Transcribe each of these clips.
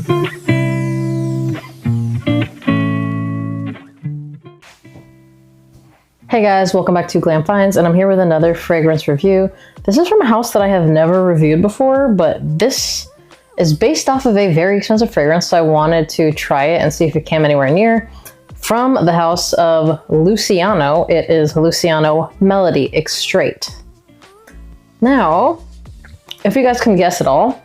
Hey guys, welcome back to Glam Finds, and I'm here with another fragrance review. This is from a house that I have never reviewed before, but this is based off of a very expensive fragrance, so I wanted to try it and see if it came anywhere near. From the house of Lucianno, it is Lucianno Melody Extrait. Now, if you guys can guess at all,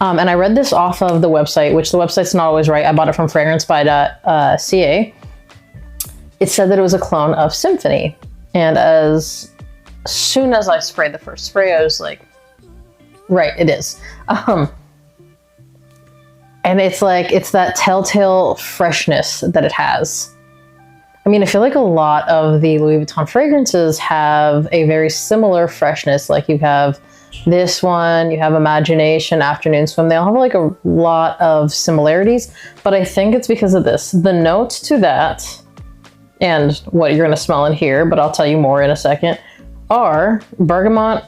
and I read this off of the website, which the website's not always right. I bought it from fragrancebuy.ca. It said that it was a clone of Symphony. And as soon as I sprayed the first spray, I was like, right, it is. And it's like, it's that telltale freshness that it has. I mean, I feel like a lot of the Louis Vuitton fragrances have a very similar freshness. Like you have this one, you have Imagination, Afternoon Swim. They all have like a lot of similarities, but I think it's because of this. The notes to that, and what you're gonna smell in here, but I'll tell you more in a second, are bergamot,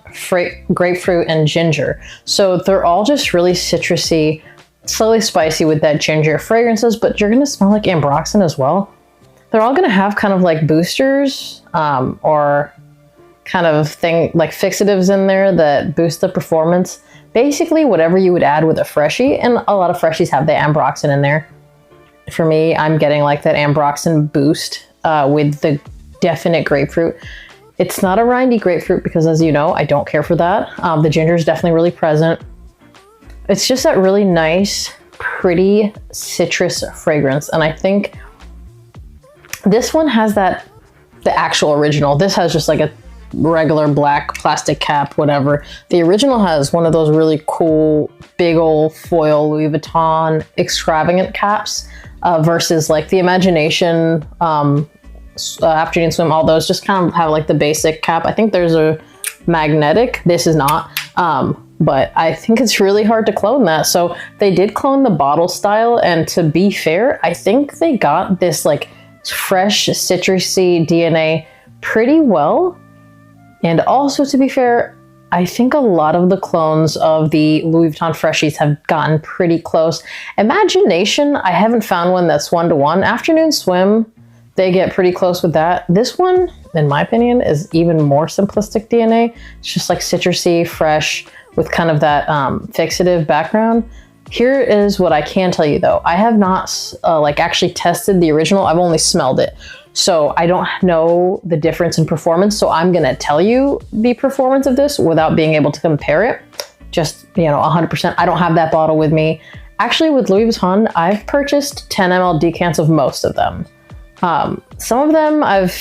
grapefruit, and ginger. So they're all just really citrusy, slightly spicy with that ginger fragrances, but you're gonna smell like ambroxan as well. They're all gonna have kind of like boosters or kind of thing like fixatives in there that boost the performance. Basically whatever you would add with a freshie, and a lot of freshies have the ambroxan in there. For me, I'm getting like that ambroxan boost with the definite grapefruit. It's not a rindy grapefruit because, as you know, I don't care for that. The ginger is definitely really present. It's just that really nice, pretty citrus fragrance. And I think this one has that, the actual original. This has just like a regular black plastic cap, whatever. The original has one of those really cool, big old foil Louis Vuitton extravagant caps versus like the Imagination, Afternoon Swim, all those just kind of have like the basic cap. I think there's a magnetic, this is not, but I think it's really hard to clone that. So they did clone the bottle style, and to be fair, I think they got this like fresh citrusy DNA pretty well. And also, to be fair, I think a lot of the clones of the Louis Vuitton Freshies have gotten pretty close. Imagination, I haven't found one that's one-to-one. Afternoon Swim, they get pretty close with that. This one, in my opinion, is even more simplistic DNA. It's just like citrusy, fresh, with kind of that fixative background. Here is what I can tell you though. I have not like actually tested the original. I've only smelled it. So I don't know the difference in performance. So I'm gonna tell you the performance of this without being able to compare it. Just, you know, 100%. I don't have that bottle with me. Actually, with Louis Vuitton, I've purchased 10 ml decants of most of them. Some of them I've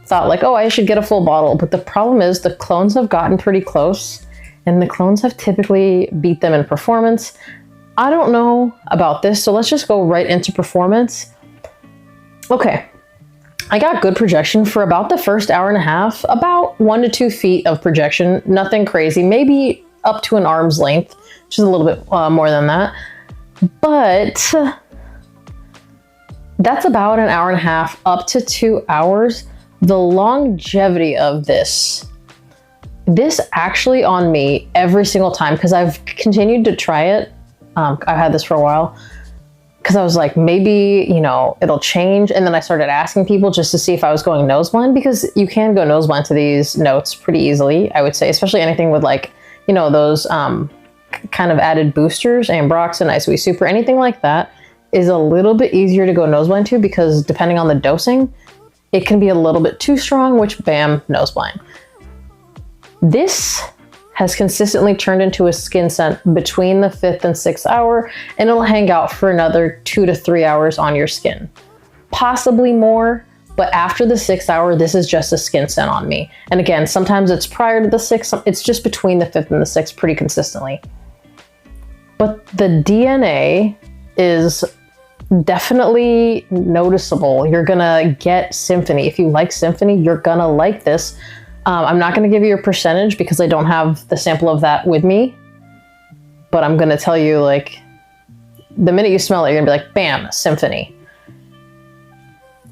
thought like, oh, I should get a full bottle. But the problem is the clones have gotten pretty close, and the clones have typically beat them in performance. I don't know about this, so let's just go right into performance. Okay. I got good projection for about the first hour and a half, about 1 to 2 feet of projection, nothing crazy, maybe up to an arm's length, which is a little bit more than that. But that's about an hour and a half, up to 2 hours. The longevity of this actually on me every single time, because I've continued to try it. I've had this for a while. Because I was like, maybe, you know, it'll change. And then I started asking people just to see if I was going nose blind, because you can go nose blind to these notes pretty easily, I would say, especially anything with like, you know, those kind of added boosters, ambroxan, ISOE Super, anything like that is a little bit easier to go nose blind to, because depending on the dosing, it can be a little bit too strong, which bam, nose blind. This has consistently turned into a skin scent between the 5th and 6th hour, and it'll hang out for another 2 to 3 hours on your skin. Possibly more, but after the 6th hour, this is just a skin scent on me. And again, sometimes it's prior to the 6th, it's just between the 5th and the 6th pretty consistently. But the DNA is definitely noticeable. You're gonna get Symphony. If you like Symphony, you're gonna like this. I'm not going to give you a percentage because I don't have the sample of that with me, but I'm going to tell you, like, the minute you smell it, you're going to be like, bam, Symphony.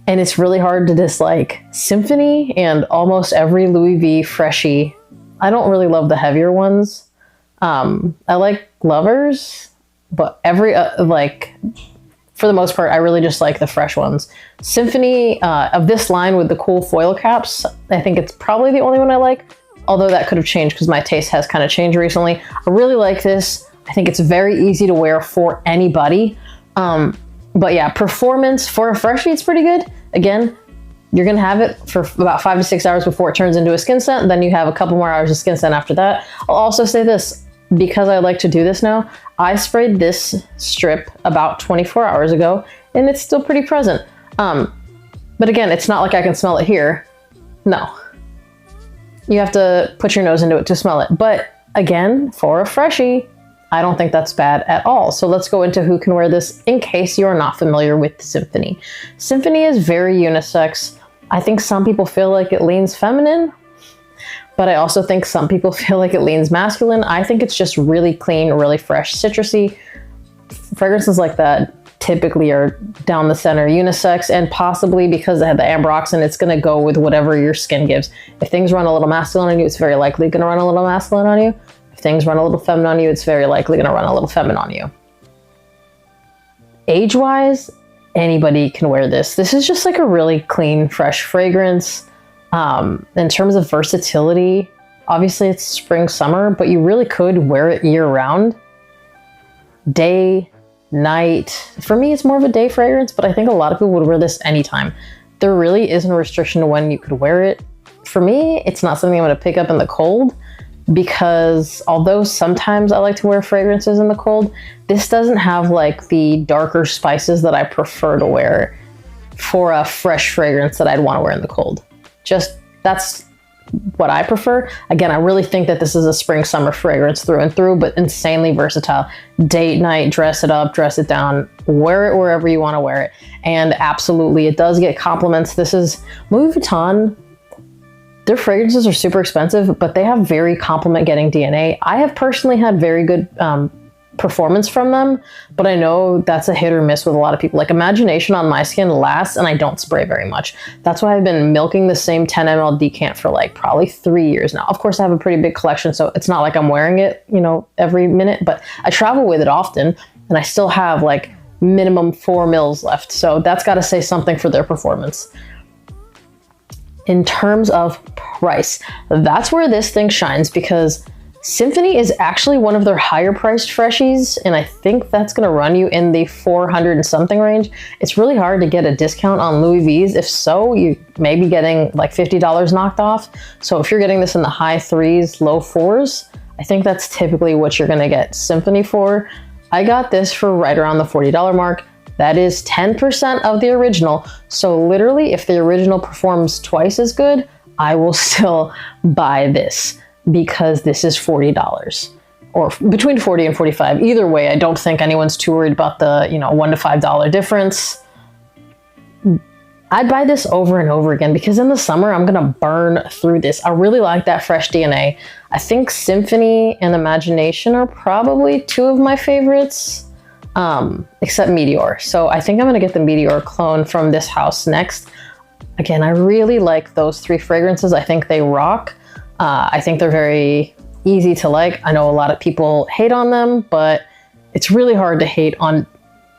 And it's really hard to dislike Symphony and almost every Louis V freshie. I don't really love the heavier ones. I like Lovers but every, like, for the most part, I really just like the fresh ones. Symphony, of this line with the cool foil caps, I think it's probably the only one I like, although that could have changed because my taste has kind of changed recently. I really like this. I think it's very easy to wear for anybody. But yeah, performance for a freshie, it's pretty good. Again, you're gonna have it for about 5 to 6 hours before it turns into a skin scent. Then you have a couple more hours of skin scent after that. I'll also say this, because I like to do this now, I sprayed this strip about 24 hours ago and it's still pretty present. But again, it's not like I can smell it here. No. You have to put your nose into it to smell it. But again, for a freshie, I don't think that's bad at all. So let's go into who can wear this in case you're not familiar with Symphony. Symphony is very unisex. I think some people feel like it leans feminine, but I also think some people feel like it leans masculine. I think it's just really clean, really fresh, citrusy. Fragrances like that typically are down the center, unisex, and possibly because they have the ambroxan, it's gonna go with whatever your skin gives. If things run a little masculine on you, it's very likely gonna run a little masculine on you. If things run a little feminine on you, it's very likely gonna run a little feminine on you. Age-wise, anybody can wear this. This is just like a really clean, fresh fragrance. In terms of versatility, obviously it's spring, summer, but you really could wear it year round. Day, night. For me, it's more of a day fragrance, but I think a lot of people would wear this anytime. There really isn't a restriction to when you could wear it. For me, it's not something I'm gonna pick up in the cold, because although sometimes I like to wear fragrances in the cold, this doesn't have like the darker spices that I prefer to wear for a fresh fragrance that I'd want to wear in the cold. Just, that's what I prefer. Again, I really think that this is a spring summer fragrance through and through, but insanely versatile. Date night, dress it up, dress it down, wear it wherever you want to wear it. And absolutely, it does get compliments. This is Louis Vuitton. Their fragrances are super expensive, but they have very compliment getting DNA. I have personally had very good performance from them, but I know that's a hit or miss with a lot of people. Like, Imagination on my skin lasts and I don't spray very much. That's why I've been milking the same 10 ml decant for like probably 3 years now. Of course, I have a pretty big collection, so it's not like I'm wearing it, you know, every minute, but I travel with it often and I still have like minimum 4 mils left. So that's got to say something for their performance. In terms of price, that's where this thing shines, because Symphony is actually one of their higher priced freshies, and I think that's gonna run you in the 400 and something range. It's really hard to get a discount on Louis V's. If so, you may be getting like $50 knocked off. So if you're getting this in the high 3s, low 4s, I think that's typically what you're gonna get Symphony for. I got this for right around the $40 mark. That is 10% of the original. So literally, if the original performs twice as good, I will still buy this, because this is $40 or between 40 and 45. Either way, I don't think anyone's too worried about the, you know, $1 to $5 difference. I'd buy this over and over again, because in the summer, I'm gonna burn through this. I really like that fresh DNA. I think Symphony and Imagination are probably two of my favorites. Except Meteor. So I think I'm gonna get the Meteor clone from this house next. Again, I really like those 3 fragrances. I think they rock. I think they're very easy to like. I know a lot of people hate on them, but it's really hard to hate on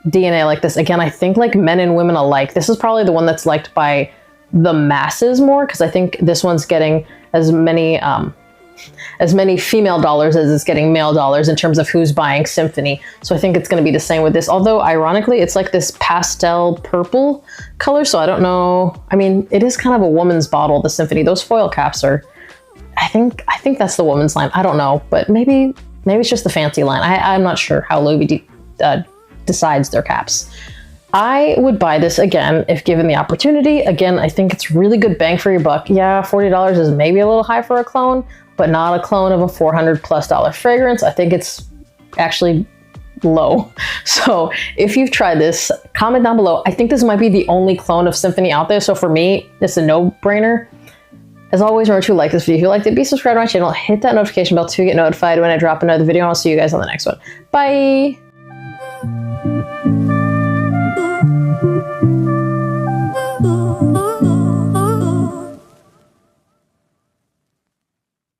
DNA like this. Again, I think like men and women alike, this is probably the one that's liked by the masses more, because I think this one's getting as many female dollars as it's getting male dollars in terms of who's buying Symphony. So I think it's going to be the same with this. Although ironically, it's like this pastel purple color. So I don't know. I mean, it is kind of a woman's bottle, the Symphony. Those foil caps are, I think that's the woman's line. I don't know, but maybe it's just the fancy line. I'm not sure how Louis decides their caps. I would buy this again if given the opportunity. Again, I think it's really good bang for your buck. Yeah, $40 is maybe a little high for a clone, but not a clone of a $400+ fragrance. I think it's actually low. So if you've tried this, comment down below. I think this might be the only clone of Symphony out there. So for me, it's a no-brainer. As always, remember to like this video if you liked it, be subscribed to my channel, hit that notification bell to get notified when I drop another video, and I'll see you guys on the next one. Bye!